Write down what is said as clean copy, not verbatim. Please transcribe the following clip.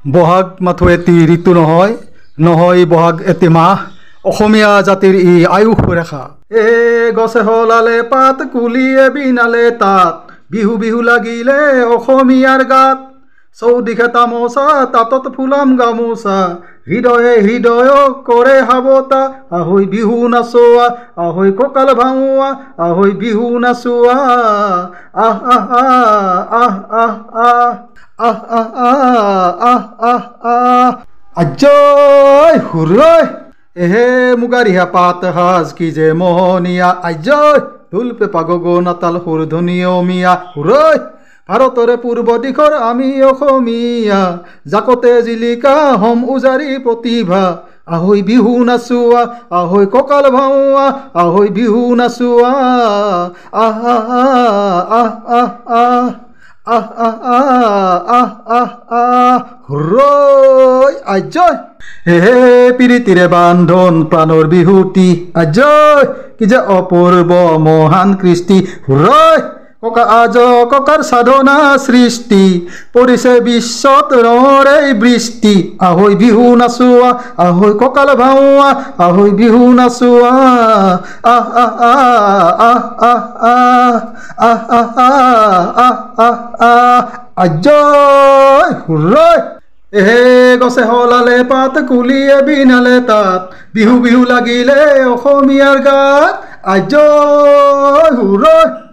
বহাগ মাথো এটি ঋতু নহয় নহয় বহাগ এটি মাহ অসমীয়া জাতিৰ ই আয়ুস ৰেখা এ গছে হলালে পাত কুলিয়ে বিনালে তাত বিহু বিহু লাগিলে অসমীয়াৰ গাত চৌদিশে তামোচা তাতত ফুলাম গামোচা হৃদয়ে হৃদয় কৰে হাবতা আহৈ বিহু নাচোৱা আহৈ কঁকাল ভাঙোৱা আহৈ বিহু নাচোৱা আহ আহ আহ আহ আহ আহ আহ আহ আহ আহ আজয় হুৰৈ এহে মুগাৰিহা পাত সাজ কি যে মোহনীয়া আজয় ঢোল পেঁপা গগনা তাল সুৰধুনী অমিয়া হুৰৈ ভাৰতৰে পূৰ্ব দিশৰ আমি অসমীয়া জাকতে জিলিকা হম উজাৰি প্ৰতিভা আহৈ বিহু নাচোৱা আহৈ কঁকাল ভাঙোৱা আহৈ বিহু নাচোৱা আহ আহ আহ আহ আহ আহ আহ আহ আহ আহ হুৰৈ আজয় হে প্ৰীতিৰে বান্ধন প্ৰাণৰ বিহুতি আজয় কি যে অপূৰ্ব মহান কৃষ্টি হুৰৈ ককা আজ ককাৰ সাধনা সৃষ্টি পৰিছে বিশ্বত ৰৰে বৃষ্টি আহৈ বিহু নাচোৱা আহৈ কঁকাল ভাঙোৱা আহৈ বিহু নাচোৱা আহ আহ আহ আহ আহ আহ আহ আহ আহ আহ আজয় হুৰৈ এহে গছে হলালে পাত কুলিয়ে বিনালে তাত বিহু বিহু লাগিলে অসমীয়াৰ গাত আজয় হুৰৈ।